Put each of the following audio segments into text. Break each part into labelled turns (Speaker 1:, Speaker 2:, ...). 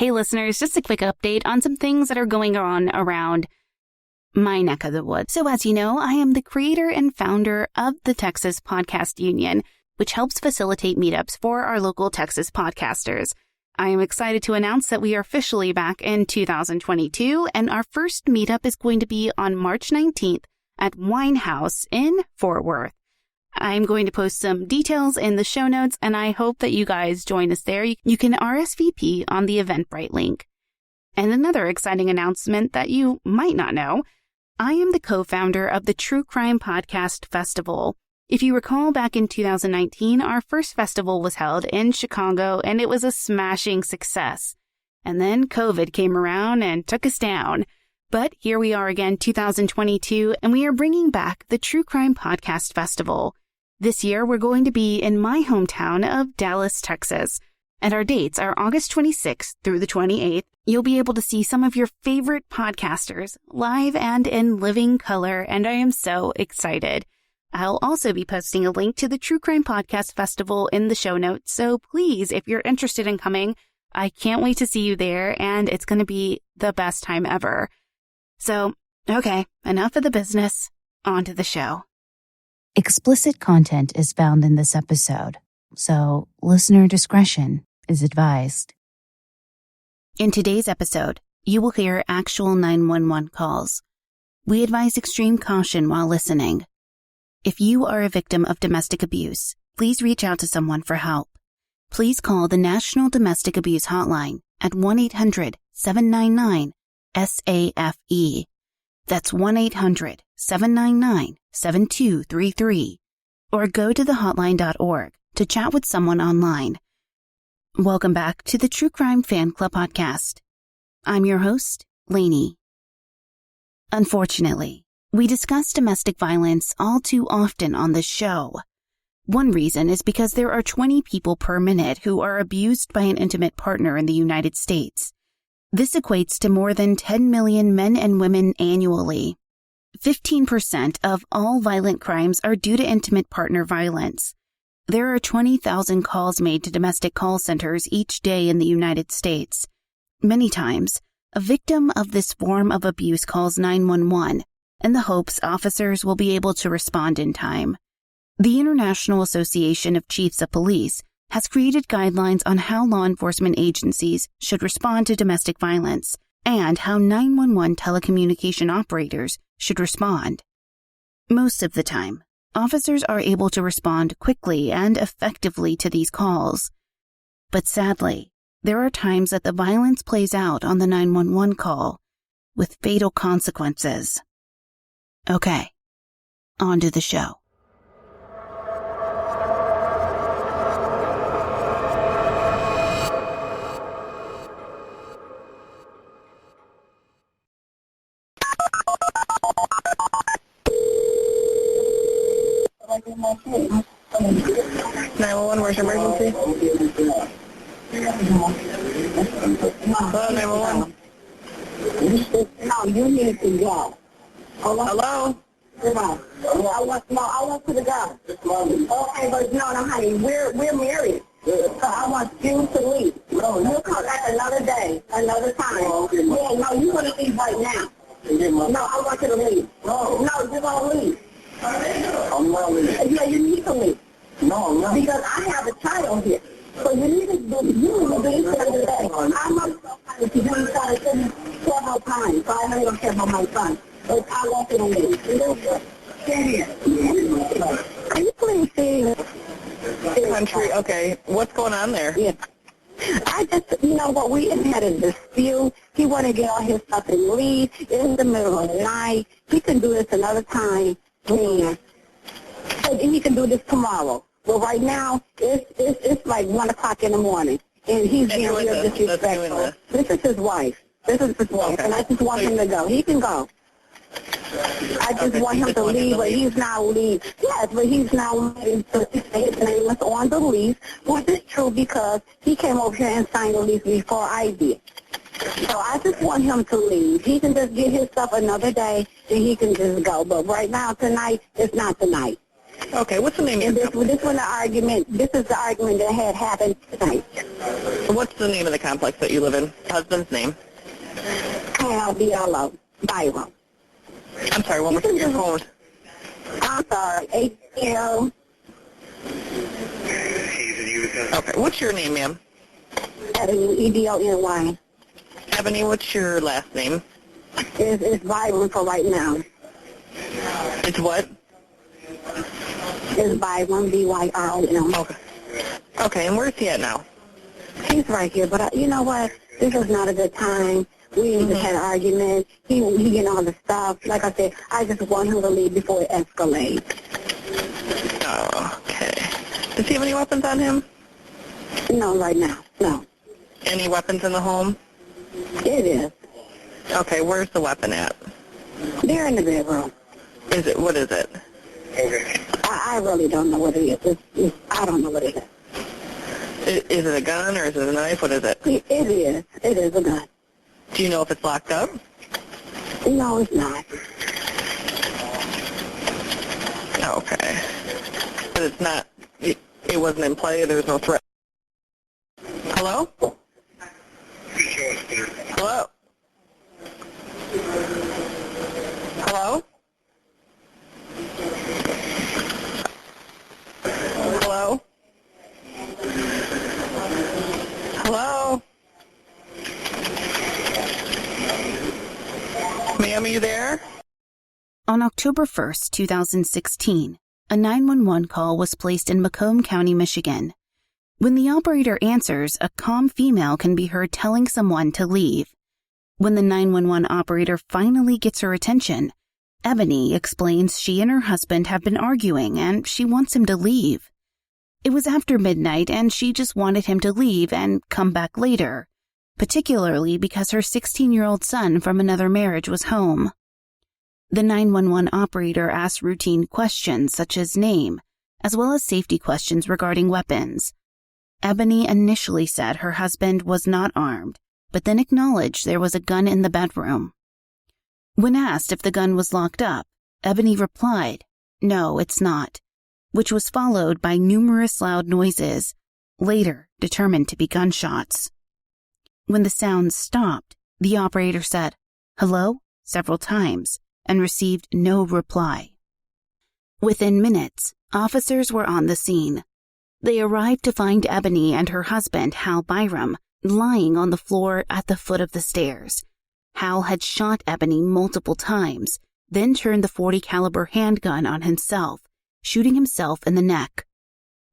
Speaker 1: Hey listeners, just a quick update on some things that are going on around my neck of the woods. So as you know, I am the creator and founder of the Texas Podcast Union, which helps facilitate meetups for our local Texas podcasters. I am excited to announce that we are officially back in 2022, and our first meetup is going to be on March 19th at Wine House in Fort Worth. I'm going to post some details in the show notes, and I hope that you guys join us there. You can RSVP on the Eventbrite link. And another exciting announcement that you might not know, I am the co-founder of the True Crime Podcast Festival. If you recall, back in 2019, our first festival was held in Chicago, and it was a smashing success. And then COVID came around and took us down. But here we are again, 2022, and we are bringing back the True Crime Podcast Festival. This year, we're going to be in my hometown of Dallas, Texas, and our dates are August 26th through the 28th. You'll be able to see some of your favorite podcasters live and in living color, and I am so excited. I'll also be posting a link to the True Crime Podcast Festival in the show notes, so please, if you're interested in coming, I can't wait to see you there, and it's going to be the best time ever. So, okay, enough of the business, on to the show.
Speaker 2: Explicit content is found in this episode, so listener discretion is advised.
Speaker 1: In today's episode, you will hear actual 911 calls. We advise extreme caution while listening. If you are a victim of domestic abuse, please reach out to someone for help. Please call the National Domestic Abuse Hotline at 1-800-799-SAFE. That's 1-800-799-7233. Or go to thehotline.org to chat with someone online. Welcome back to the True Crime Fan Club podcast. I'm your host, Lainey. Unfortunately, we discuss domestic violence all too often on this show. One reason is because there are 20 people per minute who are abused by an intimate partner in the United States. This equates to more than 10 million men and women annually. 15% of all violent crimes are due to intimate partner violence. There are 20,000 calls made to domestic call centers each day in the United States. Many times, a victim of this form of abuse calls 911 in the hopes officers will be able to respond in time. The International Association of Chiefs of Police has created guidelines on how law enforcement agencies should respond to domestic violence and how 911 telecommunication operators should respond. Most of the time, officers are able to respond quickly and effectively to these calls. But sadly, there are times that the violence plays out on the 911 call with fatal consequences. Okay, on to the show.
Speaker 3: Where's your emergency? Hello, 911.
Speaker 4: No, you need to go.
Speaker 3: Hello?
Speaker 4: Come on. I want to go. Okay, but no, honey, we're married. So I want you to leave. No, you'll come back another day, another time. Yeah, no, you're going to leave right now. No, I want you to leave. No, you're going to leave.
Speaker 5: I'm not leaving.
Speaker 4: Yeah, you need to leave.
Speaker 5: No, I'm not.
Speaker 4: Because I have a child here. So you need to do this today. I'm not so kind of you try to tell me several times. So I know you don't care about my son. But I want you to leave. Stand here. Can you please see?
Speaker 3: Country, okay. What's going on there?
Speaker 4: Yeah. I just, what, we had a dispute. He wanted to get all his stuff and leave in the middle of the night. He can do this another time. And he can do this tomorrow. But right now, it's like 1 o'clock in the morning. And he's being real disrespectful. This is his wife. Okay. And I just want him to go. He can go. I just want him to leave, but he's not leaving. Yes, but he's not leaving to say his name is on the lease, which is true because he came over here and signed the lease before I did. So I just want him to leave. He can just get his stuff another day, and he can just go. But right now, tonight, it's not tonight.
Speaker 3: Okay, what's the name of
Speaker 4: And
Speaker 3: your
Speaker 4: this
Speaker 3: complex?
Speaker 4: this is the argument that had happened tonight.
Speaker 3: What's the name of the complex that you live in? Husband's name?
Speaker 4: Kyle Diallo, Byron.
Speaker 3: I'm sorry, one more time. Your phone.
Speaker 4: I'm sorry, ATL.
Speaker 3: Okay, what's your name, ma'am?
Speaker 4: Ebony, EDONY.
Speaker 3: Ebony, what's your last name?
Speaker 4: It's Byron for right now.
Speaker 3: It's what?
Speaker 4: It's Byron, BYRON.
Speaker 3: Okay. Okay, and where's he at now?
Speaker 4: He's right here, but you know what? This is not a good time. We just had an argument. He getting all the stuff. Like I said, I just want him to leave before it escalates.
Speaker 3: Oh, okay. Does he have any weapons on him?
Speaker 4: No, right now, no.
Speaker 3: Any weapons in the home?
Speaker 4: It is.
Speaker 3: Okay, where's the weapon at?
Speaker 4: They're in the bedroom.
Speaker 3: What is it?
Speaker 5: Okay.
Speaker 4: I really don't know what it is. I don't know what it is.
Speaker 3: Is it a gun or is it a knife? What is it?
Speaker 4: It is. It is a gun.
Speaker 3: Do you know if it's locked up?
Speaker 4: No, it's not.
Speaker 3: Okay. But it's not, it wasn't in play, there was no threat. Hello? Hello? Hello? Hello? Hello? Ma'am, are you there?
Speaker 1: On October 1st, 2016, a 911 call was placed in Macomb County, Michigan. When the operator answers, a calm female can be heard telling someone to leave. When the 911 operator finally gets her attention, Ebony explains she and her husband have been arguing and she wants him to leave. It was after midnight and she just wanted him to leave and come back later, particularly because her 16-year-old son from another marriage was home. The 911 operator asked routine questions such as name, as well as safety questions regarding weapons. Ebony initially said her husband was not armed, but then acknowledged there was a gun in the bedroom. When asked if the gun was locked up, Ebony replied, "No, it's not," which was followed by numerous loud noises, later determined to be gunshots. When the sounds stopped, the operator said, "Hello?" several times and received no reply. Within minutes, officers were on the scene. They arrived to find Ebony and her husband, Hal Byram, lying on the floor at the foot of the stairs. Hal had shot Ebony multiple times, then turned the .40 caliber handgun on himself, shooting himself in the neck.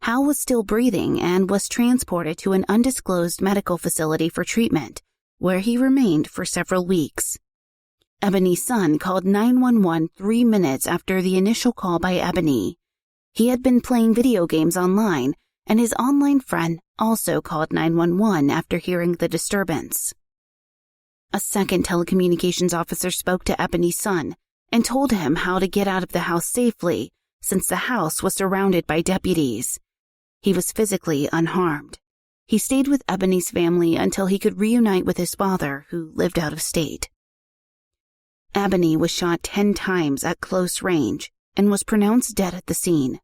Speaker 1: Hal was still breathing and was transported to an undisclosed medical facility for treatment, where he remained for several weeks. Ebony's son called 911 3 minutes after the initial call by Ebony. He had been playing video games online, and his online friend also called 911 after hearing the disturbance. A second telecommunications officer spoke to Ebony's son and told him how to get out of the house safely, since the house was surrounded by deputies. He was physically unharmed. He stayed with Ebony's family until he could reunite with his father, who lived out of state. Ebony was shot 10 times at close range and was pronounced dead at the scene.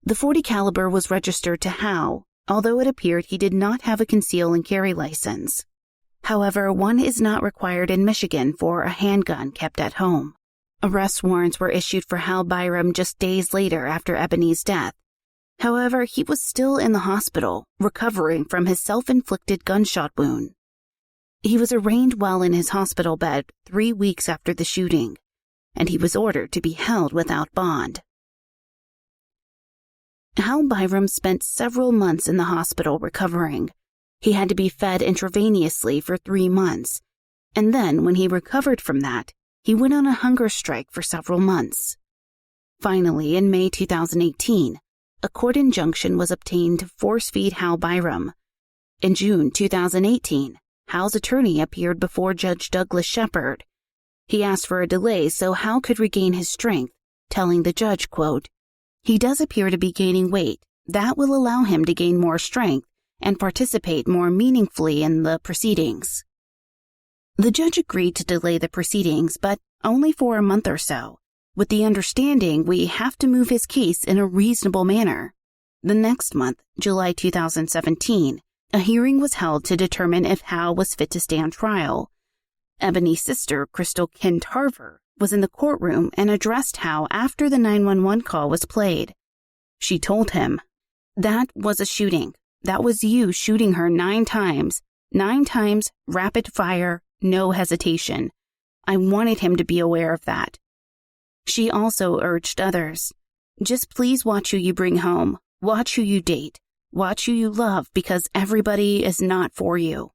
Speaker 1: The .40 caliber was registered to Hal, although it appeared he did not have a conceal and carry license. However, one is not required in Michigan for a handgun kept at home. Arrest warrants were issued for Hal Byram just days later after Ebony's death. However, he was still in the hospital, recovering from his self-inflicted gunshot wound. He was arraigned while in his hospital bed 3 weeks after the shooting, and he was ordered to be held without bond. Hal Byram spent several months in the hospital recovering. He had to be fed intravenously for 3 months, and then when he recovered from that, he went on a hunger strike for several months. Finally, in May 2018, a court injunction was obtained to force-feed Hal Byram. In June 2018, Hal's attorney appeared before Judge Douglas Shepard. He asked for a delay so Hal could regain his strength, telling the judge, quote, "He does appear to be gaining weight. That will allow him to gain more strength and participate more meaningfully in the proceedings." The judge agreed to delay the proceedings, but only for a month or so, with the understanding we have to move his case in a reasonable manner. The next month, July 2017, a hearing was held to determine if Hal was fit to stand trial. Ebony's sister, Crystal Kent-Harver, was in the courtroom and addressed Hal after the 911 call was played. She told him, "That was a shooting. That was you shooting her 9 times. 9 times, rapid fire, no hesitation. I wanted him to be aware of that." She also urged others, "Just please watch who you bring home. Watch who you date. Watch who you love, because everybody is not for you."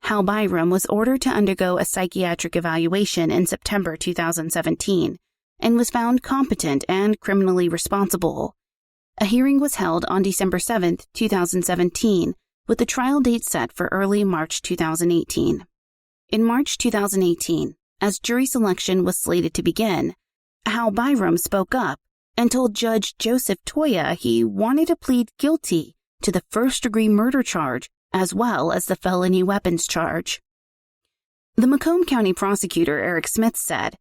Speaker 1: Hal Byram was ordered to undergo a psychiatric evaluation in September 2017 and was found competent and criminally responsible. A hearing was held on December 7, 2017, with the trial date set for early March 2018. In March 2018, as jury selection was slated to begin, Hal Byram spoke up and told Judge Joseph Toya he wanted to plead guilty to the first-degree murder charge as well as the felony weapons charge. The Macomb County prosecutor, Eric Smith, said,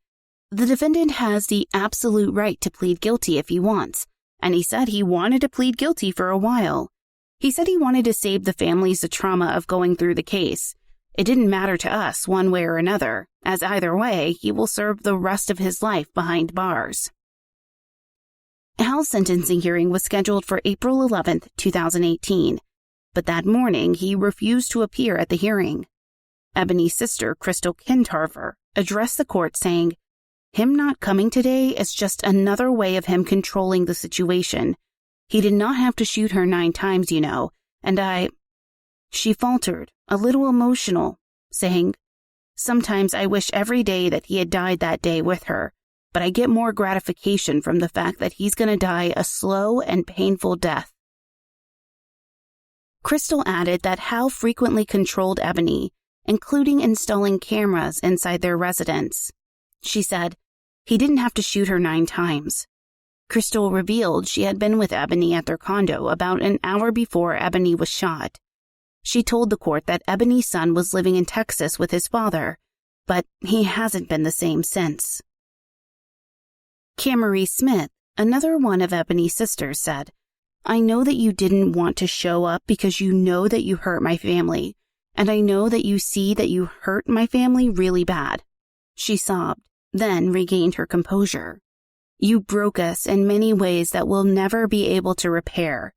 Speaker 1: "The defendant has the absolute right to plead guilty if he wants, and he said he wanted to plead guilty for a while. He said he wanted to save the families the trauma of going through the case. It didn't matter to us one way or another, as either way, he will serve the rest of his life behind bars." Hal's sentencing hearing was scheduled for April 11, 2018, but that morning he refused to appear at the hearing. Ebony's sister, Crystal Kent-Harver, addressed the court saying, "Him not coming today is just another way of him controlling the situation. He did not have to shoot her 9 times, you know, and She faltered, a little emotional, saying, "Sometimes I wish every day that he had died that day with her, but I get more gratification from the fact that he's going to die a slow and painful death." Crystal added that Hal frequently controlled Ebony, including installing cameras inside their residence. She said, "He didn't have to shoot her 9 times. Crystal revealed she had been with Ebony at their condo about an hour before Ebony was shot. She told the court that Ebony's son was living in Texas with his father, but he hasn't been the same since. Camry Smith, another one of Ebony's sisters, said, "I know that you didn't want to show up because you know that you hurt my family, and I know that you see that you hurt my family really bad." She sobbed, then regained her composure. "You broke us in many ways that we'll never be able to repair.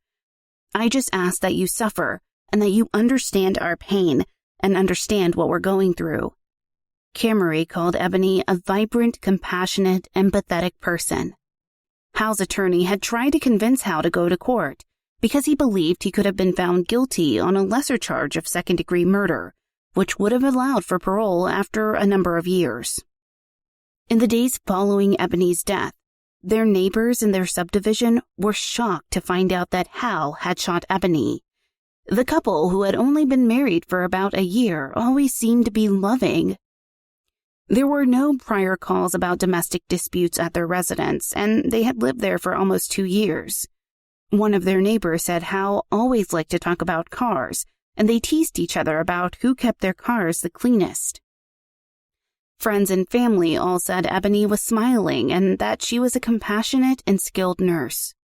Speaker 1: I just ask that you suffer and that you understand our pain and understand what we're going through." Camry called Ebony a vibrant, compassionate, empathetic person. Hal's attorney had tried to convince Hal to go to court because he believed he could have been found guilty on a lesser charge of second-degree murder, which would have allowed for parole after a number of years. In the days following Ebony's death, their neighbors in their subdivision were shocked to find out that Hal had shot Ebony. The couple, who had only been married for about a year, always seemed to be loving. There were no prior calls about domestic disputes at their residence, and they had lived there for almost 2 years. One of their neighbors said Hal always liked to talk about cars, and they teased each other about who kept their cars the cleanest. Friends and family all said Ebony was smiling and that she was a compassionate and skilled nurse.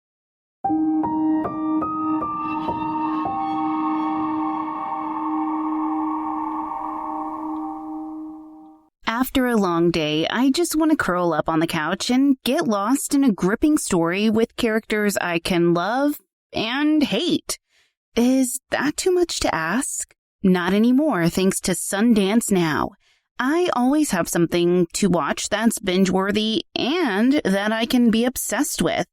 Speaker 1: After a long day, I just want to curl up on the couch and get lost in a gripping story with characters I can love and hate. Is that too much to ask? Not anymore, thanks to Sundance Now. I always have something to watch that's binge-worthy and that I can be obsessed with.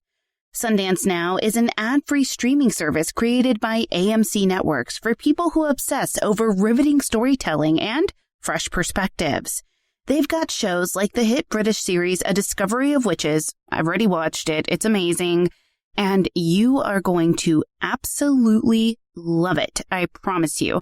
Speaker 1: Sundance Now is an ad-free streaming service created by AMC Networks for people who obsess over riveting storytelling and fresh perspectives. They've got shows like the hit British series A Discovery of Witches. I've already watched it. It's amazing. And you are going to absolutely love it. I promise you.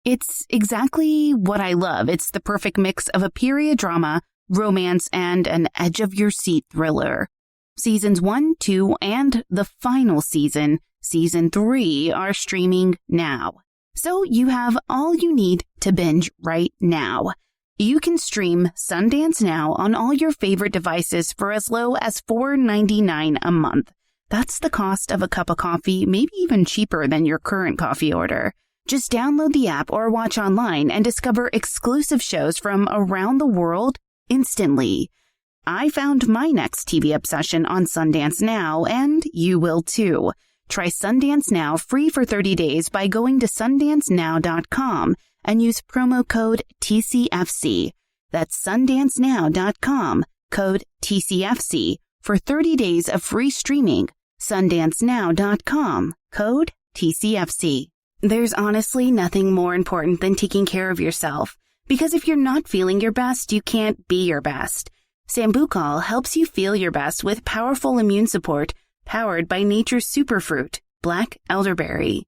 Speaker 1: It's exactly what I love. It's the perfect mix of a period drama, romance, and an edge-of-your-seat thriller. Seasons 1, 2, and the final season, Season 3, are streaming now. So you have all you need to binge right now. You can stream Sundance Now on all your favorite devices for as low as $4.99 a month. That's the cost of a cup of coffee, maybe even cheaper than your current coffee order. Just download the app or watch online and discover exclusive shows from around the world instantly. I found my next TV obsession on Sundance Now, and you will too. Try Sundance Now free for 30 days by going to sundancenow.com and use promo code TCFC. That's sundancenow.com, code TCFC, for 30 days of free streaming. Sundancenow.com, code TCFC. There's honestly nothing more important than taking care of yourself, because if you're not feeling your best, you can't be your best. Sambucol helps you feel your best with powerful immune support, powered by nature's superfruit, black elderberry.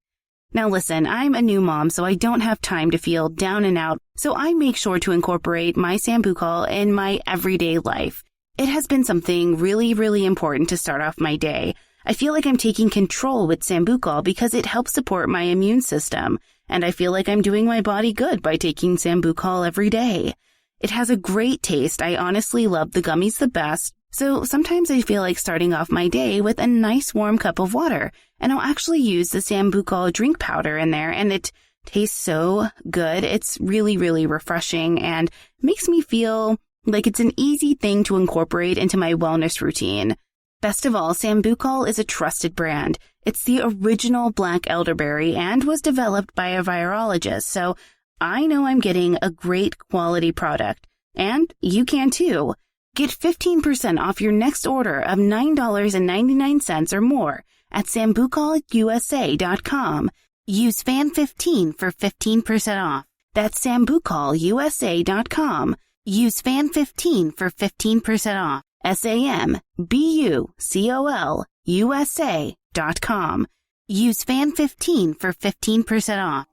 Speaker 1: Now listen, I'm a new mom, so I don't have time to feel down and out, so I make sure to incorporate my Sambucol in my everyday life. It has been something really, really important to start off my day. I feel like I'm taking control with Sambucol because it helps support my immune system, and I feel like I'm doing my body good by taking Sambucol every day. It has a great taste. I honestly love the gummies the best. So sometimes I feel like starting off my day with a nice warm cup of water, and I'll actually use the Sambucol drink powder in there, and it tastes so good. It's really, really refreshing and makes me feel like it's an easy thing to incorporate into my wellness routine. Best of all, Sambucol is a trusted brand. It's the original black elderberry and was developed by a virologist, so I know I'm getting a great quality product. And you can too. Get 15% off your next order of $9.99 or more at sambucolusa.com. Use FAN15 for 15% off. That's sambucolusa.com. Use FAN15 for 15% off. SAMBUCOLUSA.com. Use FAN15 for 15% off.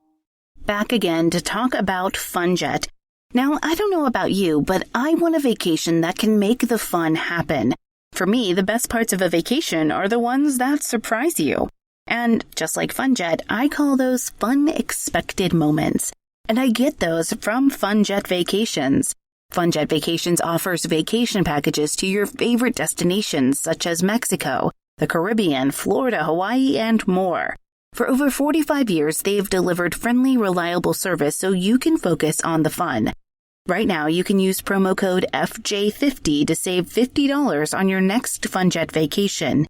Speaker 1: Back again to talk about FunJet. Now, I don't know about you, but I want a vacation that can make the fun happen. For me, the best parts of a vacation are the ones that surprise you. And just like FunJet, I call those fun expected moments. And I get those from FunJet Vacations. FunJet Vacations offers vacation packages to your favorite destinations such as Mexico, the Caribbean, Florida, Hawaii, and more. For over 45 years, they've delivered friendly, reliable service so you can focus on the fun. Right now, you can use promo code FJ50 to save $50 on your next FunJet vacation.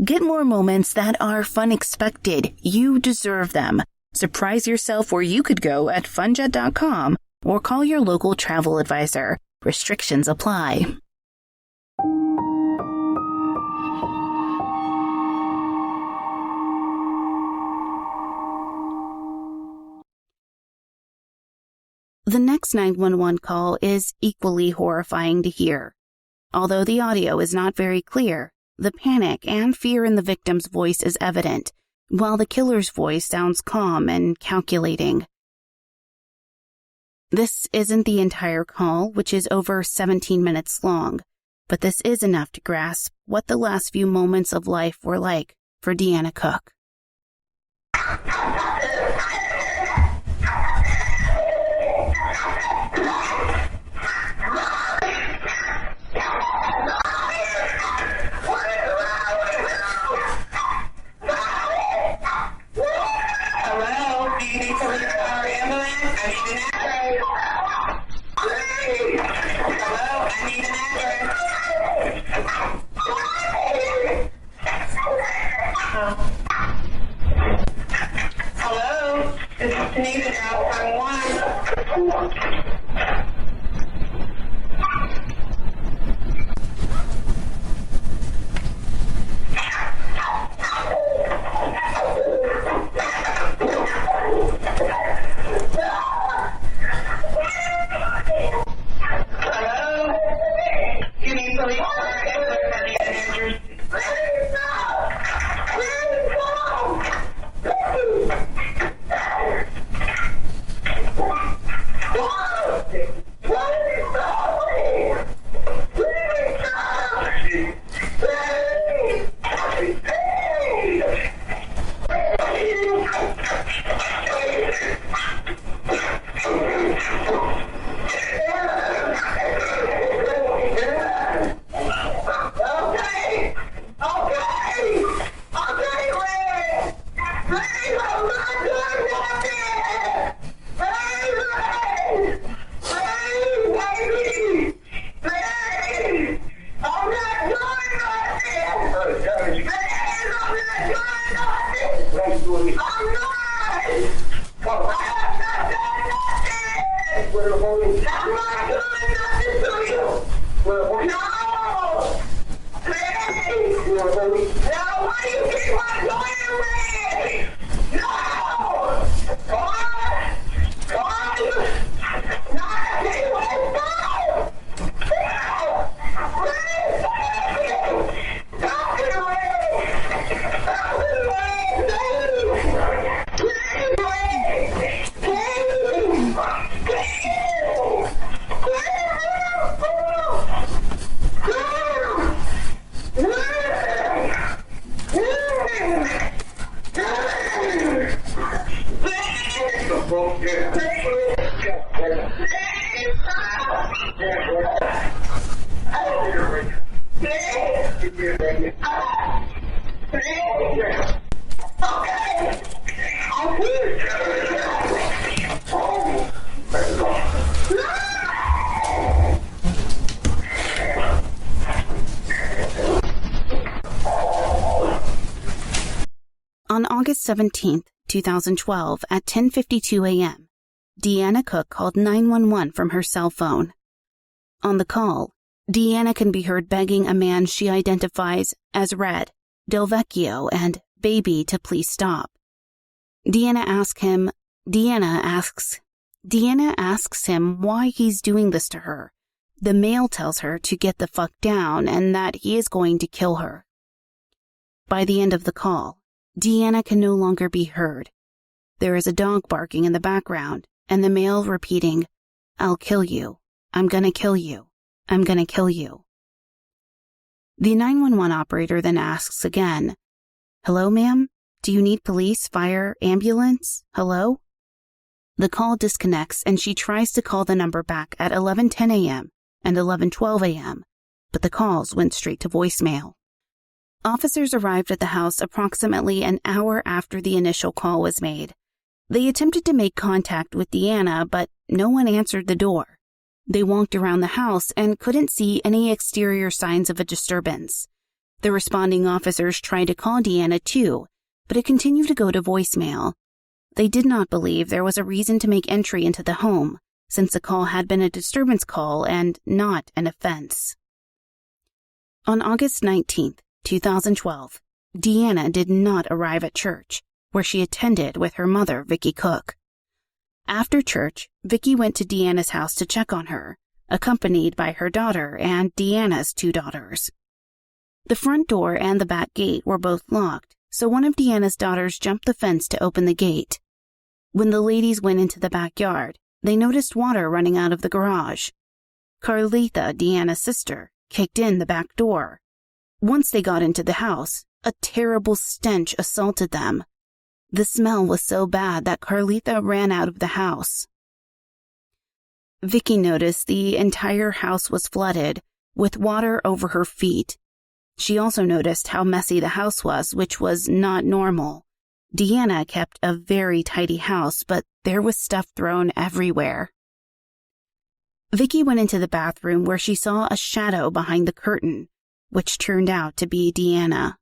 Speaker 1: Get more moments that are fun expected. You deserve them. Surprise yourself where you could go at funjet.com or call your local travel advisor. Restrictions apply. The next 911 call is equally horrifying to hear. Although the audio is not very clear, the panic and fear in the victim's voice is evident, while the killer's voice sounds calm and calculating. This isn't the entire call, which is over 17 minutes long, but this is enough to grasp what the last few moments of life were like for Deanna Cook.
Speaker 5: Where the police? I'm not doing nothing to you. Where the police? No! Please! Where the police? No, why do you keep on doing me? No! Come on! Come on! Not anyway! No! No! Please! Don't get away! Don't get away! Please! Please!
Speaker 1: On August 17, 2012, at 10:52 a.m., Deanna Cook called 911 from her cell phone. On the call, Deanna can be heard begging a man she identifies as Red, Del Vecchio, and Baby to please stop. Deanna asks him why he's doing this to her. The male tells her to get the fuck down and that he is going to kill her. By the end of the call, Deanna can no longer be heard. There is a dog barking in the background, and the male repeating, "I'll kill you. I'm gonna kill you. I'm gonna kill you." The 911 operator then asks again, "Hello, ma'am? Do you need police, fire, ambulance? Hello?" The call disconnects and she tries to call the number back at 11:10 a.m. and 11:12 a.m., but the calls went straight to voicemail. Officers arrived at the house approximately an hour after the initial call was made. They attempted to make contact with Deanna, but no one answered the door. They walked around the house and couldn't see any exterior signs of a disturbance. The responding officers tried to call Deanna too, but it continued to go to voicemail. They did not believe there was a reason to make entry into the home, since the call had been a disturbance call and not an offense. On August 19th, 2012, Deanna did not arrive at church, where she attended with her mother, Vicky Cook. After church, Vicky went to Deanna's house to check on her, accompanied by her daughter and Deanna's 2 daughters. The front door and the back gate were both locked, so one of Deanna's daughters jumped the fence to open the gate. When the ladies went into the backyard, they noticed water running out of the garage. Carlitha, Deanna's sister, kicked in the back door. Once they got into the house, a terrible stench assaulted them. The smell was so bad that Carlitha ran out of the house. Vicky noticed the entire house was flooded, with water over her feet. She also noticed how messy the house was, which was not normal. Deanna kept a very tidy house, but there was stuff thrown everywhere. Vicky went into the bathroom where she saw a shadow behind the curtain, which turned out to be Deanna.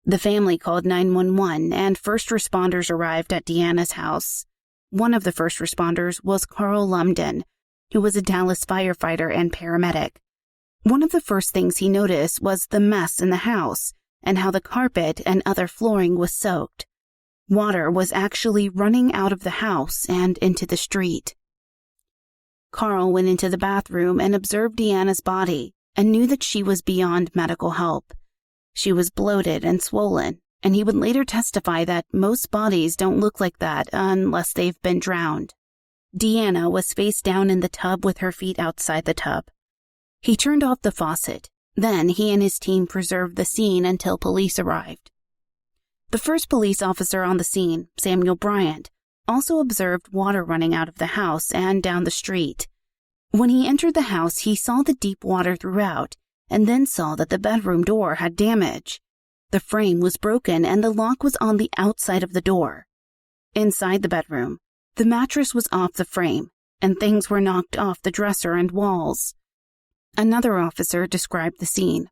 Speaker 1: The family called 911 and first responders arrived at Deanna's house. One of the first responders was Carl Lumden, who was a Dallas firefighter and paramedic. One of the first things he noticed was the mess in the house and how the carpet and other flooring was soaked. Water was actually running out of the house and into the street. Carl went into the bathroom and observed Deanna's body and knew that she was beyond medical help. She was bloated and swollen, and he would later testify that most bodies don't look like that unless they've been drowned. Deanna was face down in the tub with her feet outside the tub. He turned off the faucet. Then he and his team preserved the scene until police arrived. The first police officer on the scene, Samuel Bryant, also observed water running out of the house and down the street. When he entered the house, he saw the deep water throughout, and then saw that the bedroom door had damage. The frame was broken and the lock was on the outside of the door. Inside the bedroom, the mattress was off the frame, and things were knocked off the dresser and walls. Another officer described the scene.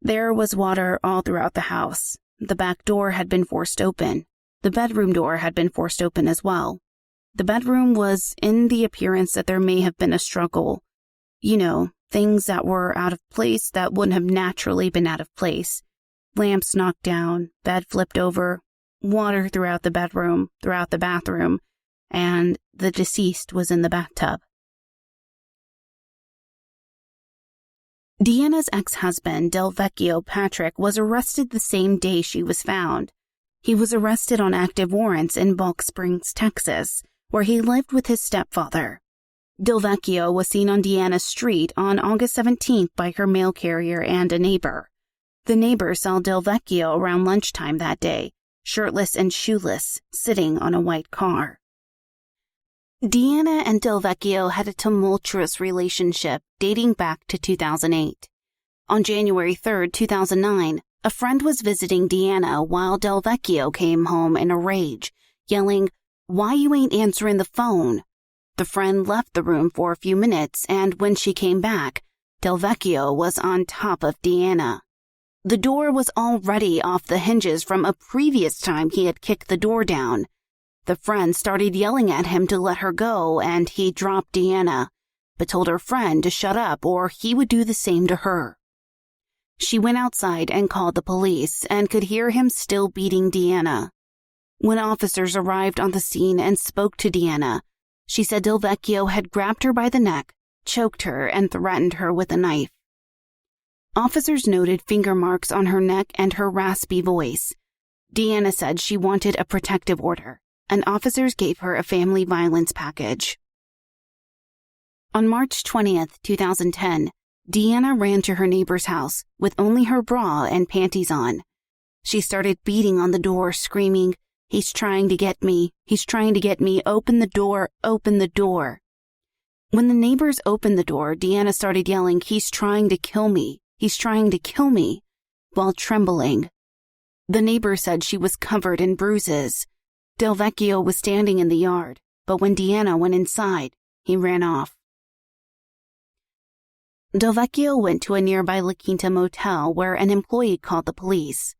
Speaker 1: There was water all throughout the house. The back door had been forced open. The bedroom door had been forced open as well. The bedroom was in the appearance that there may have been a struggle. You know, things that were out of place that wouldn't have naturally been out of place. Lamps knocked down, bed flipped over, water throughout the bedroom, throughout the bathroom, and the deceased was in the bathtub. Deanna's ex-husband, Del Vecchio Patrick, was arrested the same day she was found. He was arrested on active warrants in Balk Springs, Texas, where he lived with his stepfather. Del Vecchio was seen on Deanna's street on August 17th by her mail carrier and a neighbor. The neighbor saw Del Vecchio around lunchtime that day, shirtless and shoeless, sitting on a white car. Deanna and Del Vecchio had a tumultuous relationship dating back to 2008. On January 3, 2009, a friend was visiting Deanna while Del Vecchio came home in a rage, yelling, "Why you ain't answering the phone?" The friend left the room for a few minutes, and when she came back, Del Vecchio was on top of Deanna. The door was already off the hinges from a previous time he had kicked the door down. The friend started yelling at him to let her go, and he dropped Deanna, but told her friend to shut up or he would do the same to her. She went outside and called the police and could hear him still beating Deanna. When officers arrived on the scene and spoke to Deanna, she said Del Vecchio had grabbed her by the neck, choked her, and threatened her with a knife. Officers noted finger marks on her neck and her raspy voice. Deanna said she wanted a protective order, and officers gave her a family violence package. On March 20th, 2010, Deanna ran to her neighbor's house with only her bra and panties on. She started beating on the door, screaming, "He's trying to get me. He's trying to get me. Open the door. Open the door." When the neighbors opened the door, Deanna started yelling, "He's trying to kill me. He's trying to kill me," while trembling. The neighbor said she was covered in bruises. Del Vecchio was standing in the yard, but when Deanna went inside, he ran off. Del Vecchio went to a nearby La Quinta motel where an employee called the police.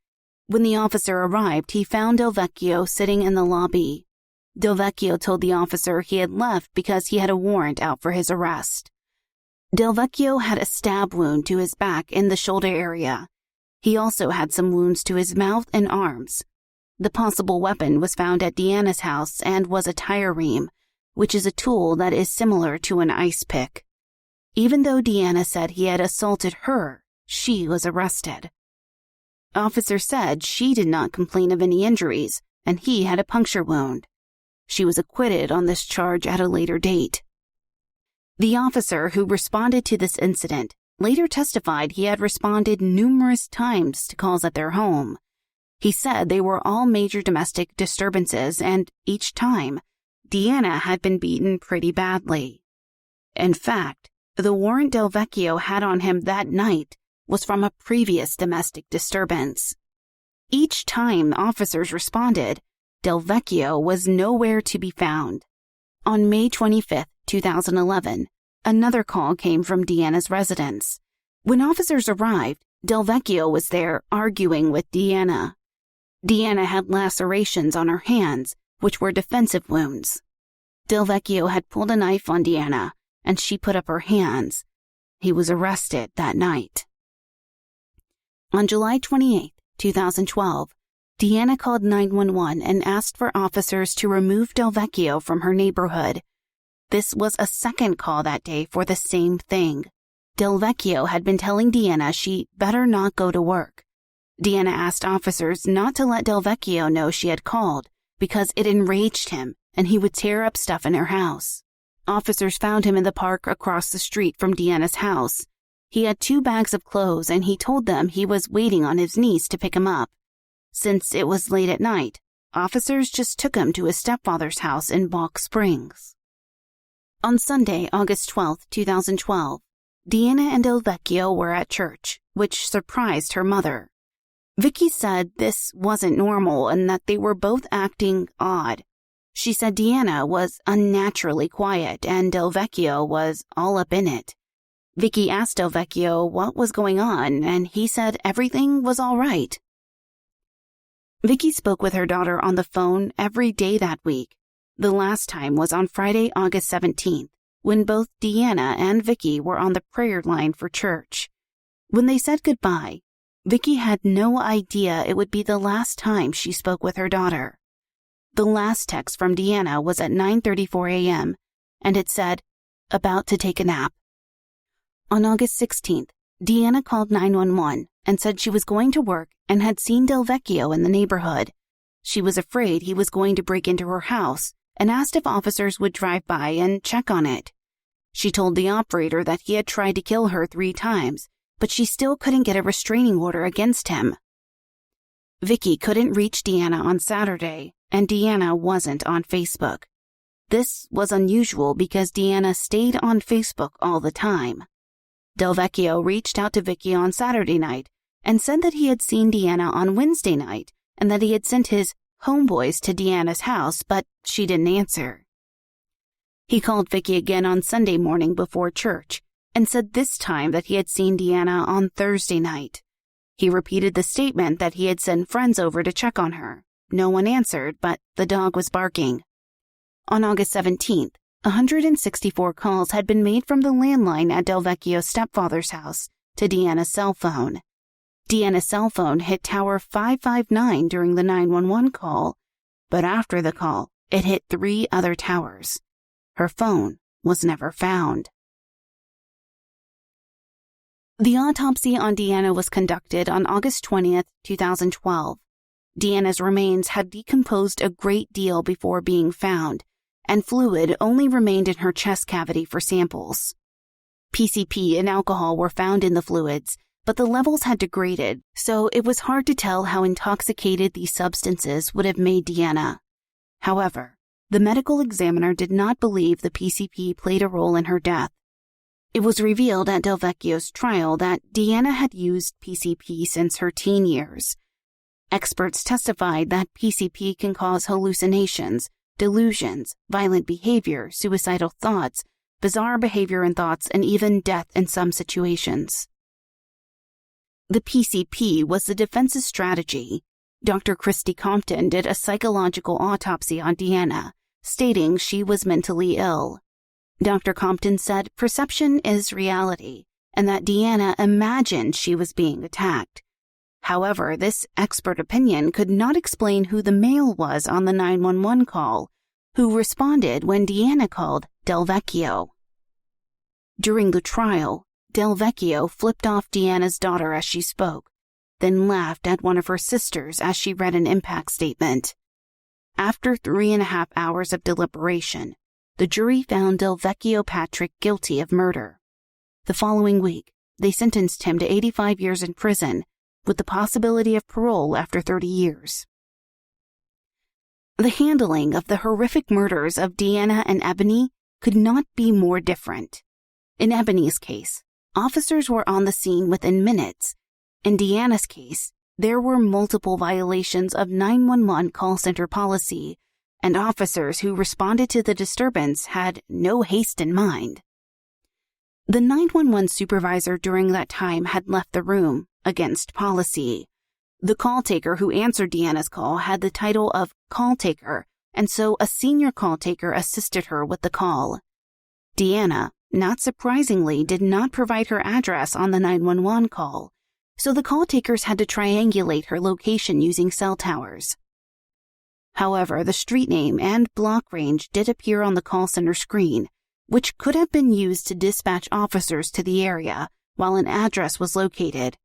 Speaker 1: When the officer arrived, he found Del Vecchio sitting in the lobby. Del Vecchio told the officer he had left because he had a warrant out for his arrest. Del Vecchio had a stab wound to his back in the shoulder area. He also had some wounds to his mouth and arms. The possible weapon was found at Deanna's house and was a tire ream, which is a tool that is similar to an ice pick. Even though Deanna said he had assaulted her, she was arrested. Officers said she did not complain of any injuries, and he had a puncture wound. She was acquitted on this charge at a later date. The officer who responded to this incident later testified he had responded numerous times to calls at their home. He said they were all major domestic disturbances, and each time, Deanna had been beaten pretty badly. In fact, the warrant Del Vecchio had on him that night was from a previous domestic disturbance. Each time officers responded, Del Vecchio was nowhere to be found. On May 25, 2011, another call came from Deanna's residence. When officers arrived, Del Vecchio was there arguing with Deanna. Deanna had lacerations on her hands, which were defensive wounds. Del Vecchio had pulled a knife on Deanna, and she put up her hands. He was arrested that night. On July 28, 2012, Deanna called 911 and asked for officers to remove Del Vecchio from her neighborhood. This was a second call that day for the same thing. Del Vecchio had been telling Deanna she better not go to work. Deanna asked officers not to let Del Vecchio know she had called because it enraged him and he would tear up stuff in her house. Officers found him in the park across the street from Deanna's house. He had 2 bags of clothes and he told them he was waiting on his niece to pick him up. Since it was late at night, officers just took him to his stepfather's house in Balk Springs. On Sunday, August 12, 2012, Deanna and Del Vecchio were at church, which surprised her mother. Vicky said this wasn't normal and that they were both acting odd. She said Deanna was unnaturally quiet and Del Vecchio was all up in it. Vicky asked Del Vecchio what was going on, and he said everything was all right. Vicky spoke with her daughter on the phone every day that week. The last time was on Friday, August 17th, when both Deanna and Vicky were on the prayer line for church. When they said goodbye, Vicky had no idea it would be the last time she spoke with her daughter. The last text from Deanna was at 9:34 a.m., and it said, "About to take a nap." On August 16th, Deanna called 911 and said she was going to work and had seen Del Vecchio in the neighborhood. She was afraid he was going to break into her house and asked if officers would drive by and check on it. She told the operator that he had tried to kill her 3 times, but she still couldn't get a restraining order against him. Vicky couldn't reach Deanna on Saturday, and Deanna wasn't on Facebook. This was unusual because Deanna stayed on Facebook all the time. Del Vecchio reached out to Vicky on Saturday night and said that he had seen Deanna on Wednesday night and that he had sent his homeboys to Deanna's house, but she didn't answer. He called Vicky again on Sunday morning before church and said this time that he had seen Deanna on Thursday night. He repeated the statement that he had sent friends over to check on her. No one answered, but the dog was barking. On August 17th, 164 calls had been made from the landline at Del Vecchio's stepfather's house to Deanna's cell phone. Deanna's cell phone hit tower 559 during the 911 call, but after the call, it hit 3 other towers. Her phone was never found. The autopsy on Deanna was conducted on August 20th, 2012. Deanna's remains had decomposed a great deal before being found, and fluid only remained in her chest cavity for samples. PCP and alcohol were found in the fluids, but the levels had degraded, so it was hard to tell how intoxicated these substances would have made Deanna. However, the medical examiner did not believe the PCP played a role in her death. It was revealed at Del Vecchio's trial that Deanna had used PCP since her teen years. Experts testified that PCP can cause hallucinations, delusions, violent behavior, suicidal thoughts, bizarre behavior and thoughts, and even death in some situations. The PCP was the defense's strategy. Dr. Christy Compton did a psychological autopsy on Deanna, stating she was mentally ill. Dr. Compton said perception is reality, and that Deanna imagined she was being attacked. However, this expert opinion could not explain who the male was on the 911 call, who responded when Deanna called Del Vecchio. During the trial, Del Vecchio flipped off Deanna's daughter as she spoke, then laughed at one of her sisters as she read an impact statement. After 3.5 hours of deliberation, the jury found Del Vecchio Patrick guilty of murder. The following week, they sentenced him to 85 years in prison, with the possibility of parole after 30 years. The handling of the horrific murders of Deanna and Ebony could not be more different. In Ebony's case, officers were on the scene within minutes. In Deanna's case, there were multiple violations of 911 call center policy, and officers who responded to the disturbance had no haste in mind. The 911 supervisor during that time had left the room, against policy. The call taker who answered Deanna's call had the title of call taker, and so a senior call taker assisted her with the call. Deanna, not surprisingly, did not provide her address on the 911 call, so the call takers had to triangulate her location using cell towers. However, the street name and block range did appear on the call center screen, which could have been used to dispatch officers to the area while an address was located.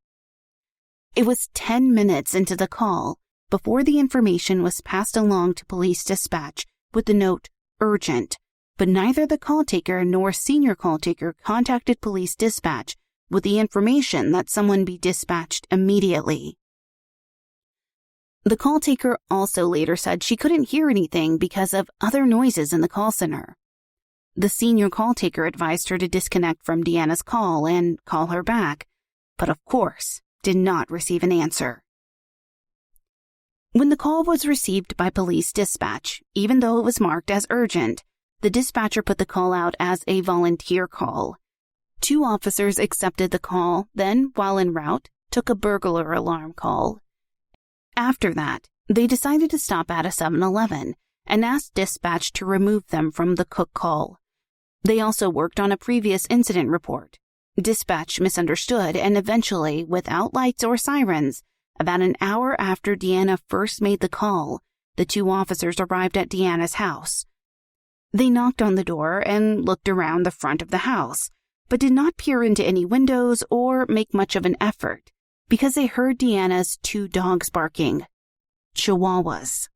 Speaker 1: It was 10 minutes into the call before the information was passed along to police dispatch with the note, urgent, but neither the call taker nor senior call taker contacted police dispatch with the information that someone be dispatched immediately. The call taker also later said she couldn't hear anything because of other noises in the call center. The senior call taker advised her to disconnect from Deanna's call and call her back, but of course, did not receive an answer. When the call was received by police dispatch, even though it was marked as urgent, the dispatcher put the call out as a volunteer call. 2 officers accepted the call, then, while en route, took a burglar alarm call. After that, they decided to stop at a 7-Eleven and asked dispatch to remove them from the Cook call. They also worked on a previous incident report. Dispatch misunderstood, and eventually, without lights or sirens, about an hour after Deanna first made the call, the two officers arrived at Deanna's house. They knocked on the door and looked around the front of the house, but did not peer into any windows or make much of an effort because they heard Deanna's two dogs barking, Chihuahuas.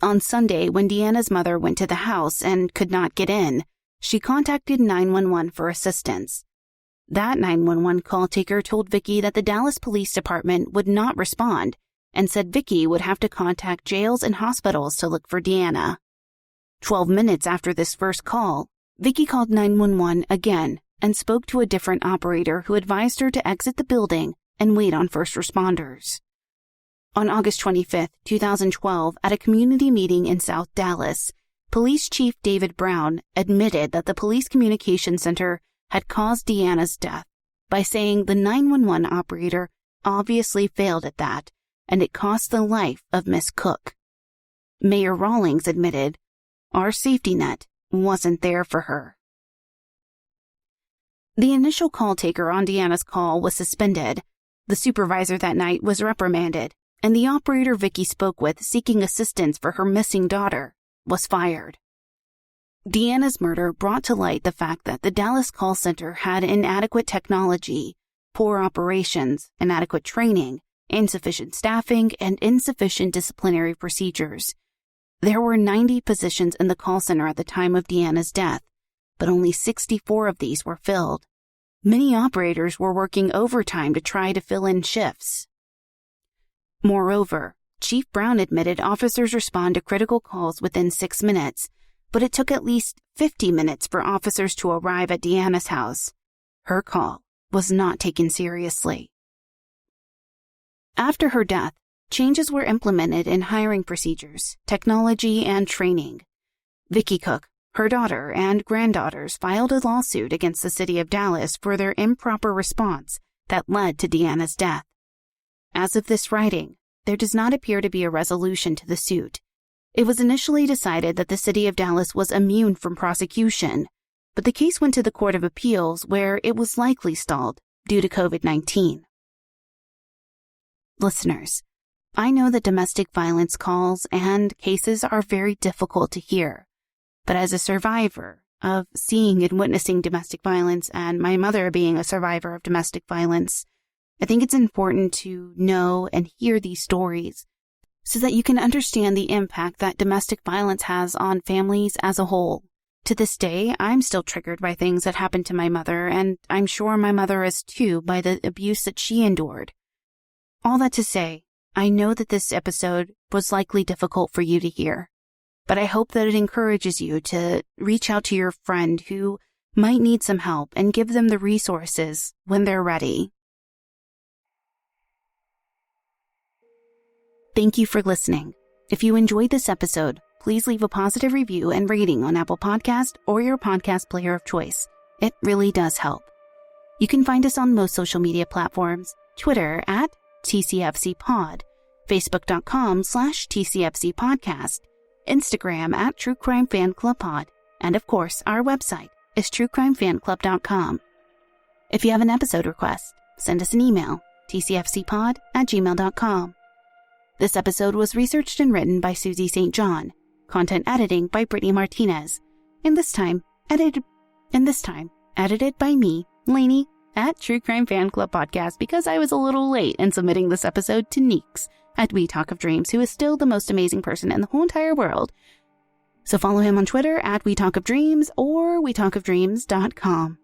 Speaker 1: On Sunday, when Deanna's mother went to the house and could not get in, she contacted 911 for assistance. That 911 call taker told Vicky that the Dallas Police Department would not respond and said Vicky would have to contact jails and hospitals to look for Deanna. 12 minutes after this first call, Vicky called 911 again and spoke to a different operator who advised her to exit the building and wait on first responders. On August 25, 2012, at a community meeting in South Dallas, Police Chief David Brown admitted that the Police Communication Center had caused Deanna's death by saying the 911 operator obviously failed at that, and it cost the life of Miss Cook. Mayor Rawlings admitted, "Our safety net wasn't there for her." The initial call taker on Deanna's call was suspended. The supervisor that night was reprimanded, and the operator Vicky spoke with seeking assistance for her missing daughter was fired. Deanna's murder brought to light the fact that the Dallas call center had inadequate technology, poor operations, inadequate training, insufficient staffing, and insufficient disciplinary procedures. There were 90 positions in the call center at the time of Deanna's death, but only 64 of these were filled. Many operators were working overtime to try to fill in shifts. Moreover, Chief Brown admitted officers respond to critical calls within 6 minutes, but it took at least 50 minutes for officers to arrive at Deanna's house. Her call was not taken seriously. After her death, changes were implemented in hiring procedures, technology, and training. Vicky Cook, her daughter, and granddaughters filed a lawsuit against the city of Dallas for their improper response that led to Deanna's death. As of this writing, there does not appear to be a resolution to the suit. It was initially decided that the city of Dallas was immune from prosecution, but the case went to the Court of Appeals where it was likely stalled due to COVID-19. Listeners, I know that domestic violence calls and cases are very difficult to hear, but as a survivor of seeing and witnessing domestic violence and my mother being a survivor of domestic violence, I think it's important to know and hear these stories so that you can understand the impact that domestic violence has on families as a whole. To this day, I'm still triggered by things that happened to my mother, and I'm sure my mother is too by the abuse that she endured. All that to say, I know that this episode was likely difficult for you to hear, but I hope that it encourages you to reach out to your friend who might need some help and give them the resources when they're ready. Thank you for listening. If you enjoyed this episode, please leave a positive review and rating on Apple Podcast or your podcast player of choice. It really does help. You can find us on most social media platforms, Twitter at TCFCPod, Facebook.com/TCFCPodcast, Instagram at True Crime Fan Club Pod, and of course, our website is TrueCrimeFanClub.com. If you have an episode request, send us an email, tcfcpod@gmail.com. This episode was researched and written by Susie St. John, content editing by Brittany Martinez, and this time edited by me, Lainey, at True Crime Fan Club Podcast because I was a little late in submitting this episode to Neeks at We Talk of Dreams, who is still the most amazing person in the whole entire world. So follow him on Twitter at We Talk of Dreams or WeTalkOfDreams.com.